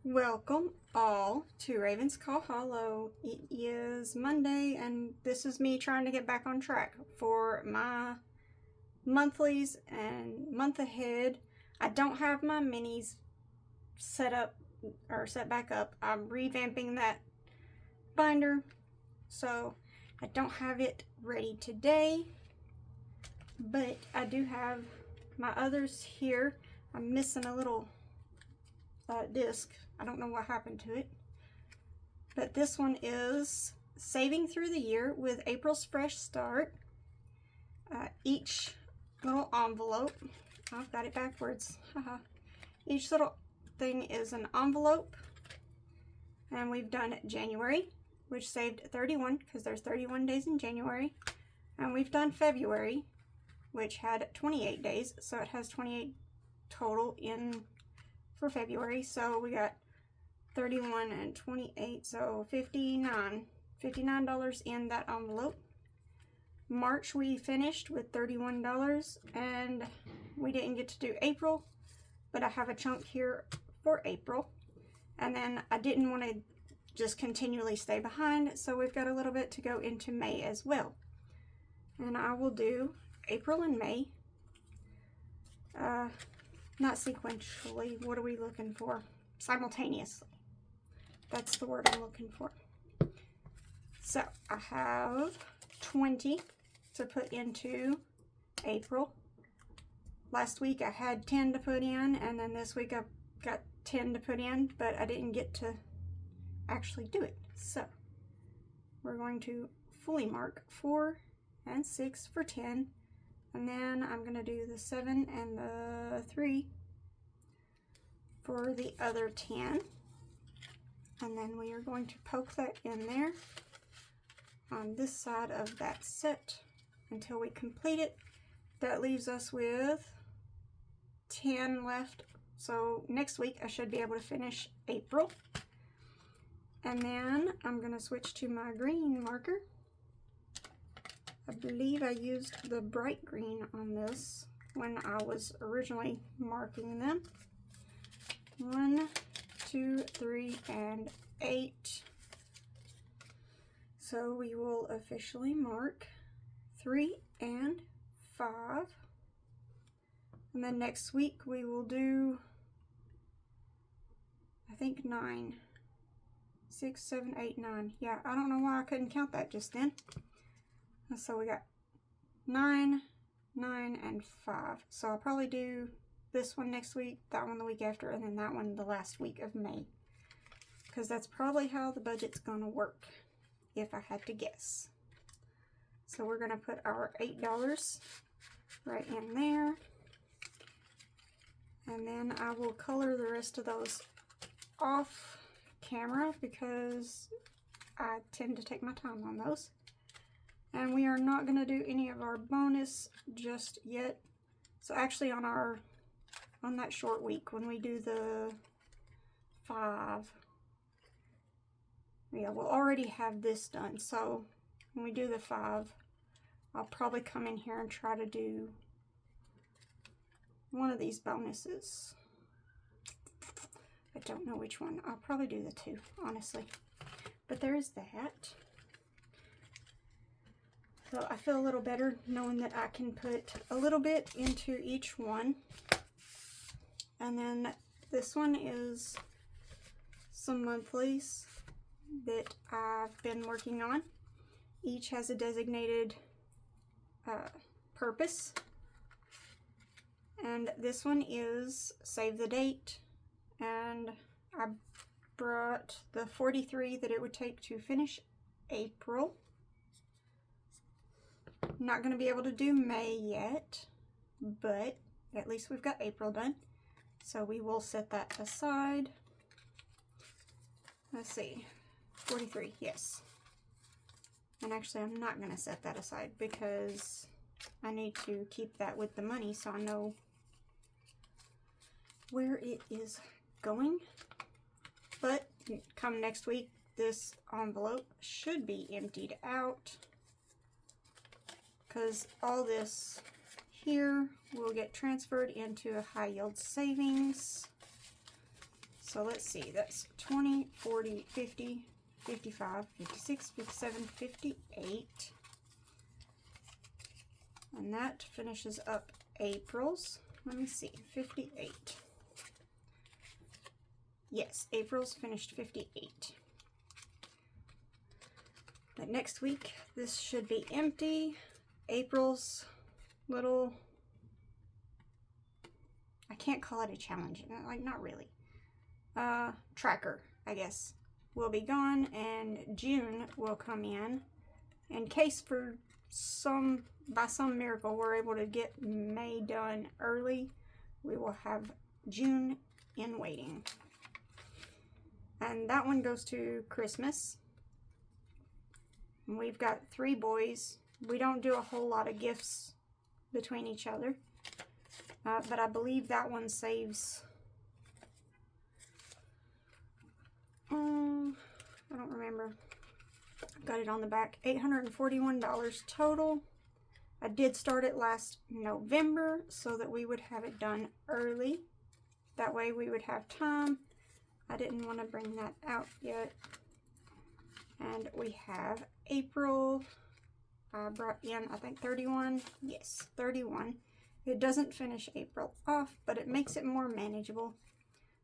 Welcome all to Raven's Call Hollow. It is Monday and this is me trying to get back on track for my monthlies and month ahead. I don't have my minis set up or set back up. I'm revamping that binder, so I don't have it ready today, but I do have my others here. I'm missing a little disc. I don't know what happened to it, but this one is Saving Through the Year with April's Fresh Start. Each little envelope, I've got it backwards, haha. Each little thing is an envelope, and we've done January, which saved 31 because there's 31 days in January, and we've done February, which had 28 days, so it has 28 total in for February. So we got 31 and 28, so $59 in that envelope. March we finished with $31, and we didn't get to do April, but I have a chunk here for April. And then I didn't want to just continually stay behind, so we've got a little bit to go into May as well. And I will do April and May, not sequentially. What are we looking for? Simultaneously. That's the word I'm looking for. So I have 20 to put into April. Last week I had 10 to put in, and then this week I've got 10 to put in, but I didn't get to actually do it. So we're going to fully mark 4 and 6 for 10, and then I'm going to do the 7 and the 3 for the other 10. And then we are going to poke that in there on this side of that set until we complete it. That leaves us with 10 left. So next week I should be able to finish April. And then I'm going to switch to my green marker. I believe I used the bright green on this when I was originally marking them. 1, 2, 3, and 8. So we will officially mark 3 and 5. And then next week we will do, I think 9. 6, 7, 8, 9. Yeah, I don't know why I couldn't count that just then. So we got 9, 9, and 5. So I'll probably do this one next week, that one the week after, and then that one the last week of May, because that's probably how the budget's gonna work if I had to guess. So we're gonna put our $8 right in there, and then I will color the rest of those off camera because I tend to take my time on those. And we are not gonna do any of our bonus just yet. So actually on that short week when we do the 5, yeah, we'll already have this done. So when we do the 5, I'll probably come in here and try to do one of these bonuses. I don't know which one. I'll probably do the 2, honestly. But there's that. So I feel a little better knowing that I can put a little bit into each one. And then this one is some monthlies that I've been working on. Each has a designated purpose. And this one is Save the Date. And I brought the 43 that it would take to finish April. I'm not going to be able to do May yet, but at least we've got April done. So we will set that aside. Let's see, 43, yes. And actually I'm not going to set that aside because I need to keep that with the money so I know where it is going. But come next week, this envelope should be emptied out because all this here will get transferred into a high yield savings. So let's see, that's 20, 40, 50, 55, 56, 57, 58. And that finishes up April's. Let me see, 58. Yes, April's finished 58. But next week, this should be empty. April's little, I can't call it a challenge, like not really. Tracker, I guess, will be gone, and June will come in case for by some miracle we're able to get May done early. We will have June in waiting, and that one goes to Christmas. And we've got 3 boys. We don't do a whole lot of gifts between each other, but I believe that one saves, I don't remember. I've got it on the back. $841 total. I did start it last November so that we would have it done early. That way we would have time. I didn't want to bring that out yet. And we have April. I brought in, I think, 31. Yes, 31. It doesn't finish April off, but it makes it more manageable.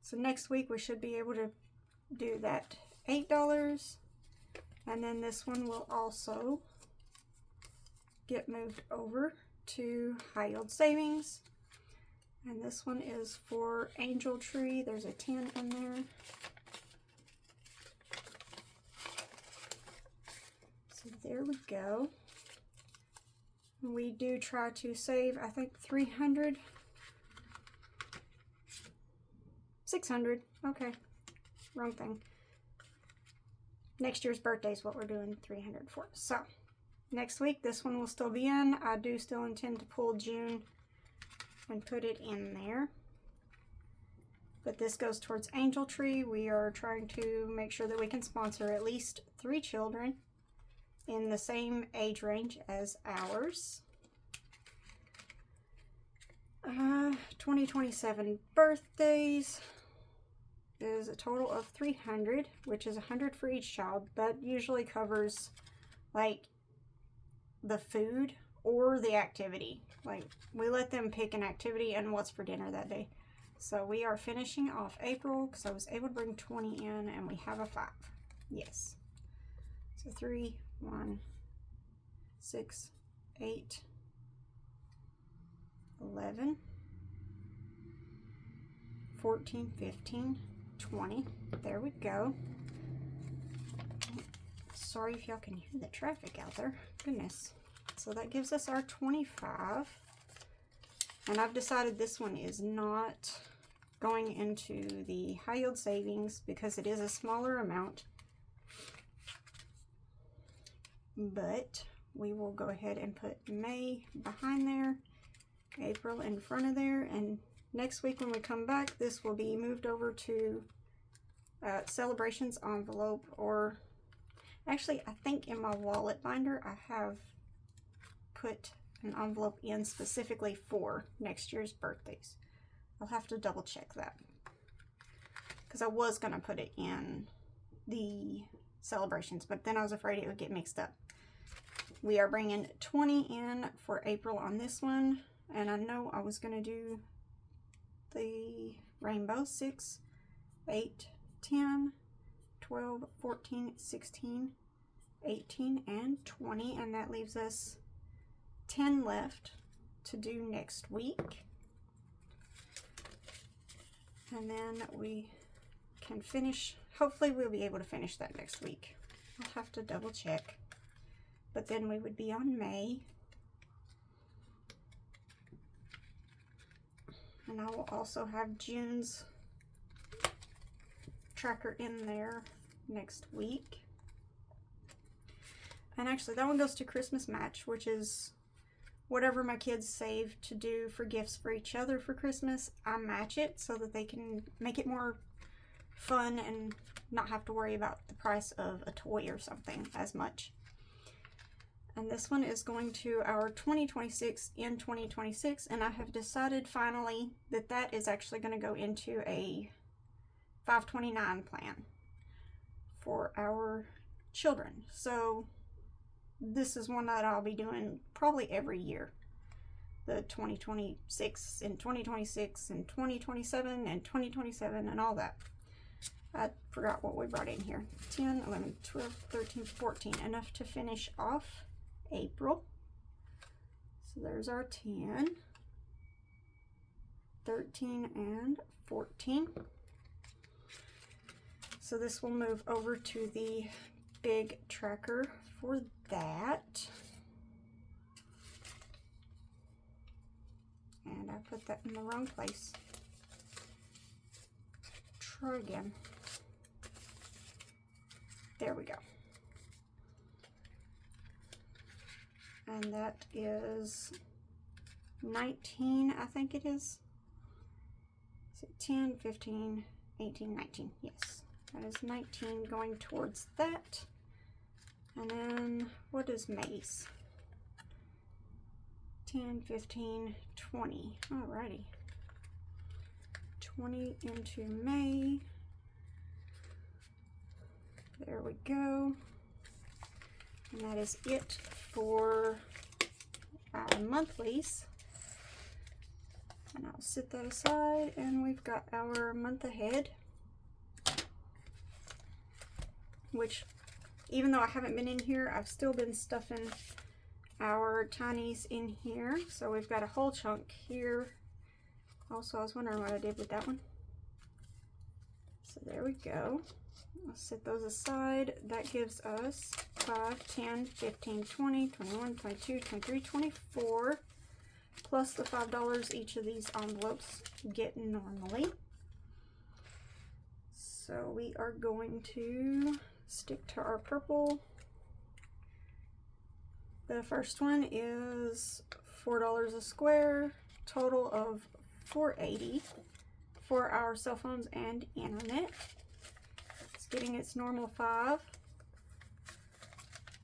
So next week we should be able to do that $8. And then this one will also get moved over to high yield savings. And this one is for Angel Tree. There's a 10 in there. So there we go. We do try to save, I think, 300. 600. Okay. Wrong thing. Next year's birthday is what we're doing 300 for. So, next week, this one will still be in. I do still intend to pull June and put it in there. But this goes towards Angel Tree. We are trying to make sure that we can sponsor at least 3 children in the same age range as ours. 2027 birthdays is a total of 300, which is 100 for each child. That usually covers like the food or the activity. Like, we let them pick an activity and what's for dinner that day. So we are finishing off April because I was able to bring 20 in, and we have a 5. Yes. So 3, 1, 6, 8, 11, 14, 15, 20. There we go. Sorry if y'all can hear the traffic out there. Goodness. So that gives us our 25. And I've decided this one is not going into the high yield savings because it is a smaller amount. But we will go ahead and put May behind there, April in front of there, and next week when we come back, this will be moved over to celebrations envelope, or actually I think in my wallet binder I have put an envelope in specifically for next year's birthdays. I'll have to double check that because I was going to put it in the celebrations, but then I was afraid it would get mixed up. We are bringing 20 in for April on this one, and I know I was going to do the rainbow 6, 8, 10, 12, 14, 16, 18, and 20, and that leaves us 10 left to do next week. And then we can finish, hopefully we'll be able to finish that next week. I'll have to double check. But then we would be on May. And I will also have June's tracker in there next week. And actually that one goes to Christmas Match, which is whatever my kids save to do for gifts for each other for Christmas. I match it so that they can make it more fun and not have to worry about the price of a toy or something as much. And this one is going to our 2026 in 2026, and I have decided finally that that is actually going to go into a 529 plan for our children. So this is one that I'll be doing probably every year. The 2026 and 2026 and 2027 and 2027 and all that. I forgot what we brought in here. 10, 11, 12, 13, 14. Enough to finish off April. So there's our 10, 13, and 14. So this will move over to the big tracker for that. And I put that in the wrong place. Try again. There we go. And that is 19, I think it is. So 10, 15, 18, 19. Yes, that is 19 going towards that. And then what is May's? 10, 15, 20. Alrighty. 20 into May. There we go. And that is it for our monthlies. And I'll set that aside, and we've got our month ahead, which, even though I haven't been in here, I've still been stuffing our tinies in here. So we've got a whole chunk here. Also, I was wondering what I did with that one. So there we go. I'll set those aside. That gives us 5, 10, 15, 20, 21, 22, 23, 24, plus the $5 each of these envelopes get normally. So we are going to stick to our purple. The first one is $4 a square, total of $4.80 for our cell phones and internet. It's getting its normal 5.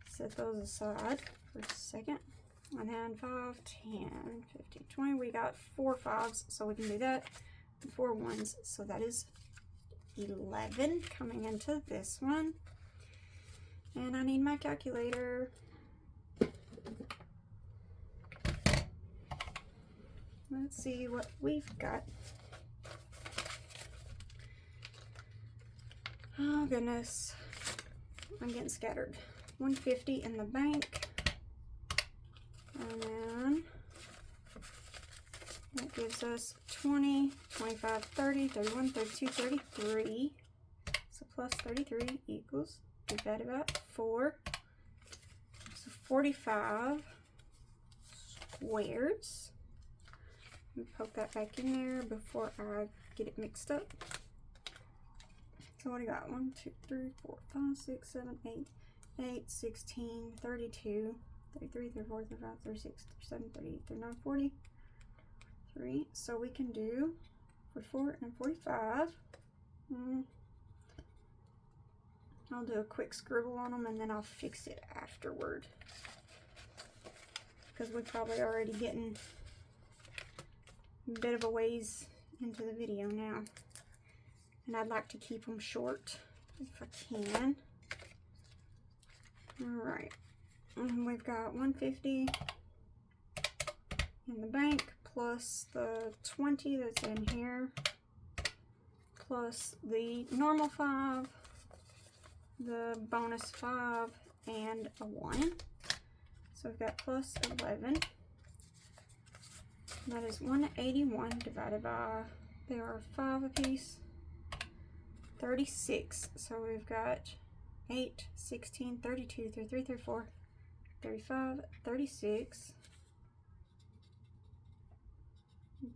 Set those aside for a second. And then 5, 10, 15, 20. We got 4 5s, so we can do that. And 4 1s, so that is 11 coming into this one. And I need my calculator. Let's see what we've got. Oh goodness, I'm getting scattered. 150 in the bank, and then that gives us 20, 25, 30, 31, 32, 33. So plus 33 equals, divided by 4. So 45 squares. Let me poke that back in there before I get it mixed up. So what do you got? 1, 2, 3, 4, 5, 6, 7, 8, 8, 16, 32, 33, 34, 35, 36, 37, 38, 39, 40. 3. So we can do 44 and 45. I'll do a quick scribble on them and then I'll fix it afterward, because we're probably already getting a bit of a ways into the video now. And I'd like to keep them short if I can. Alright, and we've got 150 in the bank, plus the 20 that's in here, plus the normal 5, the bonus 5, and a 1. So we've got plus 11. That is 181 divided by, there are 5 apiece, 36. So we've got 8, 16, 32, 33, 34, 35, 36.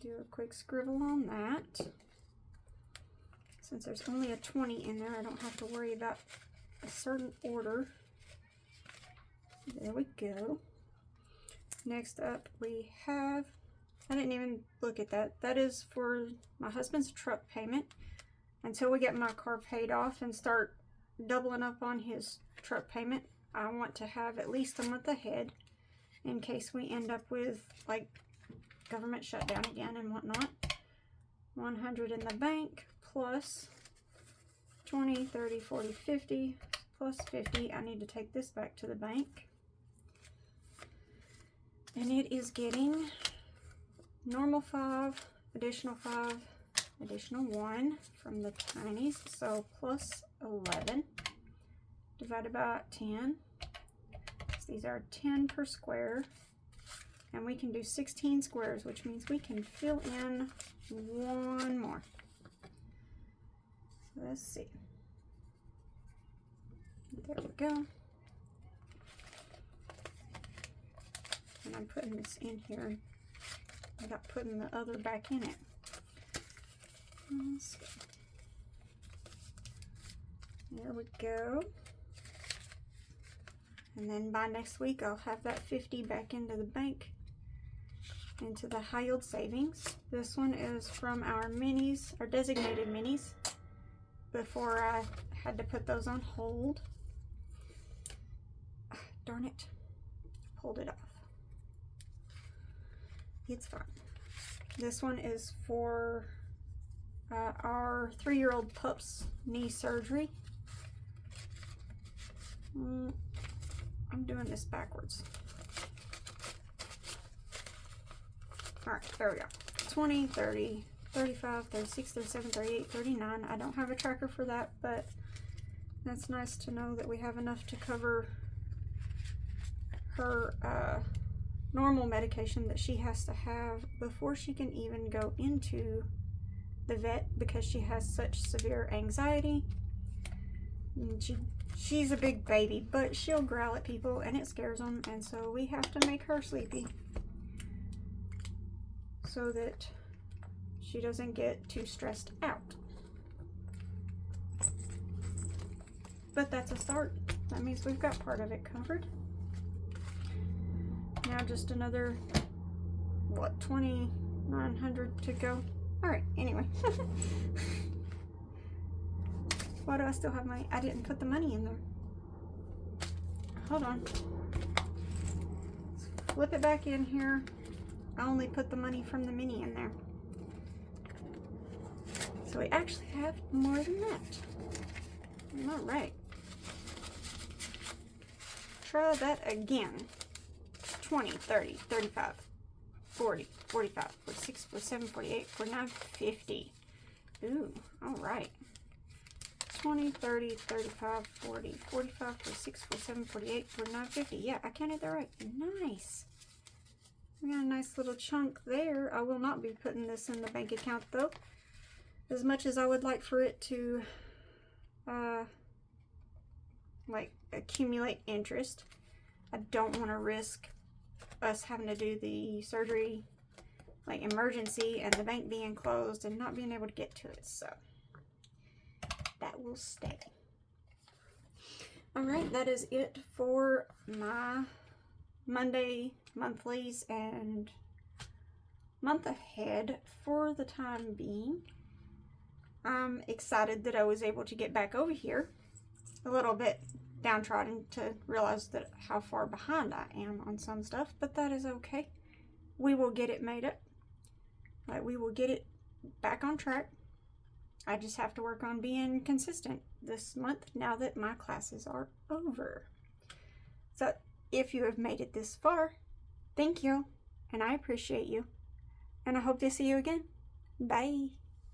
Do a quick scribble on that. Since there's only a 20 in there, I don't have to worry about a certain order. There we go. Next up we have, I didn't even look at that. That is for my husband's truck payment. Until we get my car paid off and start doubling up on his truck payment, I want to have at least a month ahead in case we end up with like government shutdown again and whatnot. 100 in the bank, plus 20, 30, 40, 50, plus 50. I need to take this back to the bank. And it is getting normal 5, additional 5, additional 1 from the tinies. So plus 11 divided by 10. So these are 10 per square. And we can do 16 squares, which means we can fill in one more. So let's see. There we go. And I'm putting this in here without putting the other back in it. Let's see. There we go. And then by next week, I'll have that 50 back into the bank, into the high yield savings. This one is from our minis, our designated minis, before I had to put those on hold. Darn it, pulled it off. It's fine. This one is for our 3-year-old pup's knee surgery. I'm doing this backwards. All right, there we go. 20, 30, 35, 36, 37, 38, 39. I don't have a tracker for that, but that's nice to know that we have enough to cover her normal medication that she has to have before she can even go into the vet, because she has such severe anxiety. And she's a big baby, but she'll growl at people and it scares them, and so we have to make her sleepy so that she doesn't get too stressed out. But that's a start. That means we've got part of it covered. Now just another, what, 2,900 to go. All right, anyway. Why do I still have money? I didn't put the money in there. Hold on. Let's flip it back in here. I only put the money from the mini in there. So we actually have more than that. All right. Try that again. 20, 30, 35, 40, 45, 46, 47, 48, 49, 50. Ooh, all right. 20, 30, 35, 40, 45, 46, 47, 48, 49, 50. Yeah, I counted that right. Nice. We got a nice little chunk there. I will not be putting this in the bank account though. As much as I would like for it to like accumulate interest, I don't want to risk us having to do the surgery like emergency and the bank being closed and not being able to get to it. So that will stay. All right, that is it for my Monday monthlies and month ahead for the time being. I'm excited that I was able to get back over here. A little bit downtrodden to realize that how far behind I am on some stuff, but that is okay. We will get it made up. We will get it back on track. I just have to work on being consistent this month now that my classes are over. So if you have made it this far, thank you, and I appreciate you, and I hope to see you again. Bye.